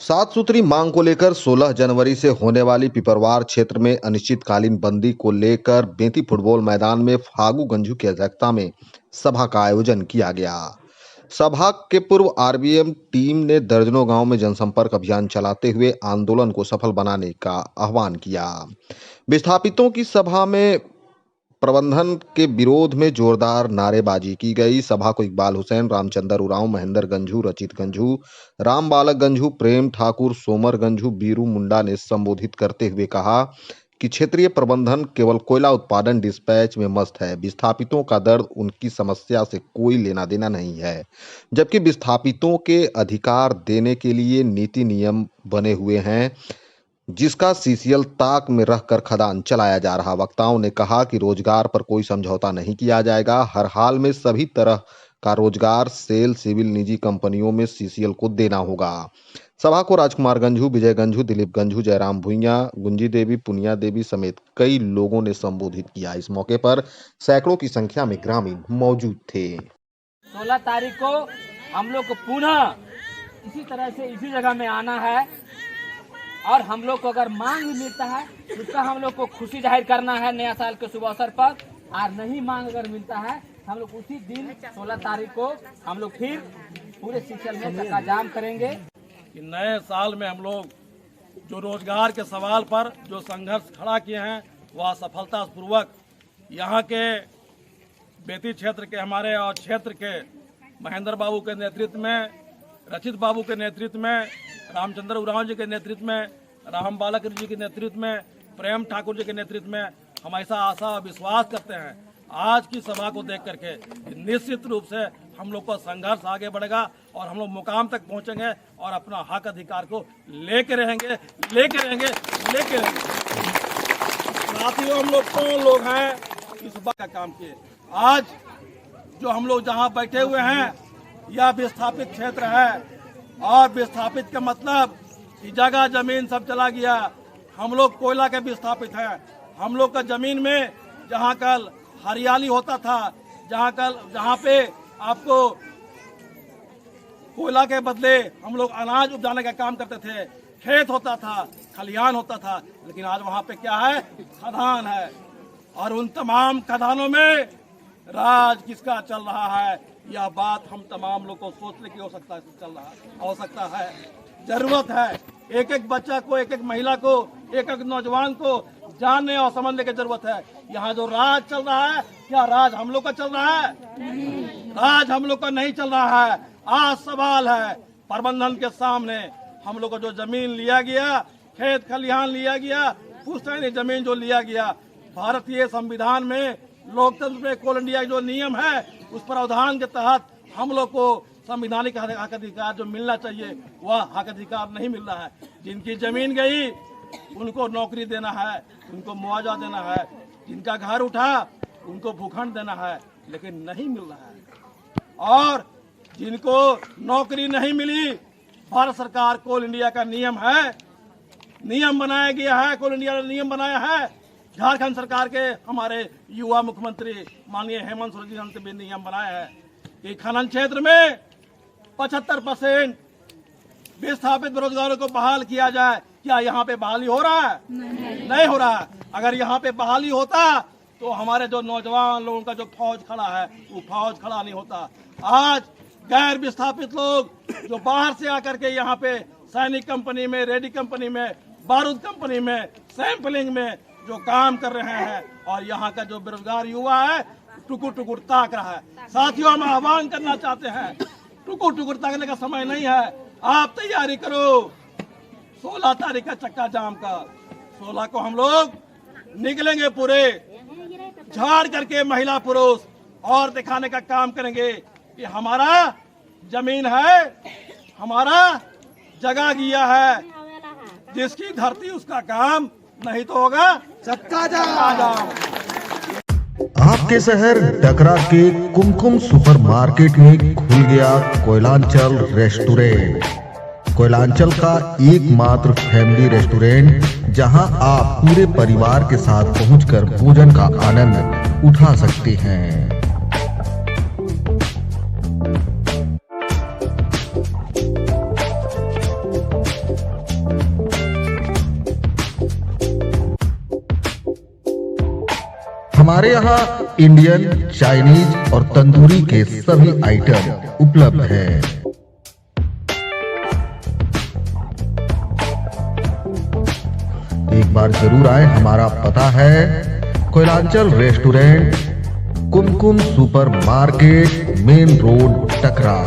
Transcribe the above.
सात सूत्री मांग को लेकर 16 जनवरी से होने वाली पिपरवार क्षेत्र में अनिश्चितकालीन बंदी को लेकर बेंती फुटबॉल मैदान में फागू गंझू की अध्यक्षता में सभा का आयोजन किया गया। सभा के पूर्व आरबीएम टीम ने दर्जनों गांव में जनसंपर्क अभियान चलाते हुए आंदोलन को सफल बनाने का आह्वान किया। विस्थापितों की सभा में प्रबंधन के विरोध में जोरदार नारेबाजी की गई। सभा को इकबाल हुसैन, रामचंद्र उरांव, महेंद्र गंझू, रचित गंझू, राम बालक गंझू, प्रेम ठाकुर, सोमर गंझू, बीरू मुंडा ने संबोधित करते हुए कहा कि क्षेत्रीय प्रबंधन केवल कोयला उत्पादन डिस्पैच में मस्त है। विस्थापितों का दर्द उनकी समस्या से कोई लेना देना नहीं है, जबकि विस्थापितों के अधिकार देने के लिए नीति नियम बने हुए हैं, जिसका सीसीएल ताक में रखकर खदान चलाया जा रहा। वक्ताओं ने कहा कि रोजगार पर कोई समझौता नहीं किया जाएगा। हर हाल में सभी तरह का रोजगार सेल सिविल निजी कंपनियों में सीसीएल को देना होगा। सभा को राजकुमार गंझू, विजय गंझू, दिलीप गंझू, जयराम भुइयां, गुंजी देवी, पुनिया देवी समेत कई लोगों ने संबोधित किया। इस मौके पर सैकड़ों की संख्या में ग्रामीण मौजूद थे। 16 तारीख को हम लोग को पुनः इसी तरह से इसी जगह में आना है और हम लोग को अगर मांग भी मिलता है उसका हम लोग को खुशी जाहिर करना है नया साल के शुभ अवसर पर, और नहीं मांग अगर मिलता है हम लोग उसी दिन 16 तारीख को हम लोग फिर पूरे सीसीएल में चक्का जाम करेंगे। कि नए साल में हम लोग जो रोजगार के सवाल पर जो संघर्ष खड़ा किए हैं वह सफलतापूर्वक यहाँ के बेती क्षेत्र के हमारे और क्षेत्र के महेंद्र बाबू के नेतृत्व में, रचित बाबू के नेतृत्व में, रामचंद्र उरांव जी के नेतृत्व में, राम बालक जी के नेतृत्व में, प्रेम ठाकुर जी के नेतृत्व में हम ऐसा आशा और विश्वास करते हैं आज की सभा को देख करके निश्चित रूप से हम लोग का संघर्ष आगे बढ़ेगा और हम लोग मुकाम तक पहुंचेंगे और अपना हक अधिकार को लेके रहेंगे। साथियों, हम लोग कौन लोग हैं इस बात का काम किए। आज जो हम लोग जहां बैठे हुए हैं यह विस्थापित क्षेत्र है और विस्थापित का मतलब कि जगह जमीन सब चला गया। हम लोग कोयला के विस्थापित हैं। हम लोग का जमीन में जहां कल हरियाली होता था, जहां पे आपको कोयला के बदले हम लोग अनाज उपजाने का काम करते थे, खेत होता था, खलिहान होता था, लेकिन आज वहां पे क्या है? खदान है। और उन तमाम खदानों में राज किसका चल रहा है, यह बात हम तमाम लोग को सोचने की आवश्यकता है, जरूरत है। एक एक बच्चा को, एक एक महिला को, एक एक नौजवान को जानने और समझने की जरूरत है। यहाँ जो राज चल रहा है, क्या राज हम लोग का चल रहा है? राज हम लोग का नहीं चल रहा है। आज सवाल है प्रबंधन के सामने। हम लोग को जो जमीन लिया गया, खेत खलिहान लिया गया, पुश्तैनी जमीन जो लिया गया, भारतीय संविधान में लोकतंत्र में कोल इंडिया जो नियम है उस प्रावधान के तहत हम लोग को संवैधानिक हक अधिकार जो मिलना चाहिए वह हक अधिकार नहीं मिल रहा है। जिनकी जमीन गई उनको नौकरी देना है, उनको मुआवजा देना है, जिनका घर उठा उनको भूखंड देना है, लेकिन नहीं मिल रहा है। और जिनको नौकरी नहीं मिली, भारत सरकार कोल इंडिया का नियम है, नियम बनाया गया है, कोल इंडिया ने नियम बनाया है। झारखंड सरकार के हमारे युवा मुख्यमंत्री माननीय हेमंत सोरेन जी ने भी नियम बनाया है कि खनन क्षेत्र में 75% विस्थापित बेरोजगारों को बहाल किया जाए। क्या यहाँ पे बहाली हो रहा है? नहीं हो रहा है। अगर यहाँ पे बहाली होता तो हमारे जो नौजवान लोगों का जो फौज खड़ा है वो फौज खड़ा नहीं होता। आज गैर विस्थापित लोग जो बाहर से आकर के यहाँ पे सैनिक कंपनी में, रेडी कंपनी में, बारूद कंपनी में, सैंपलिंग में जो काम कर रहे हैं और यहाँ का जो बेरोजगार युवा है टुकुर टुकुर ताक रहा है। साथियों, हम आह्वान करना चाहते हैं, टुकुर टुकुर ताकने का समय नहीं है। आप तैयारी करो 16 तारीख का चक्का जाम का। 16 को हम लोग निकलेंगे पूरे झाड़ करके महिला पुरुष और दिखाने का काम करेंगे कि हमारा जमीन है, हमारा जगह गिया है, जिसकी धरती उसका काम, नहीं तो होगा चक्का जाम। आपके शहर डकरा के कुमकुम सुपरमार्केट में खुल गया कोयलांचल रेस्टोरेंट। कोयलांचल का एकमात्र फैमिली रेस्टोरेंट, जहां आप पूरे परिवार के साथ पहुंचकर भोजन का आनंद उठा सकते हैं। हमारे यहाँ इंडियन, चाइनीज और तंदूरी के सभी आइटम उपलब्ध हैं। एक बार जरूर आए। हमारा पता है कोयलांचल रेस्टोरेंट, कुमकुम सुपर मार्केट, मेन रोड, टकरा।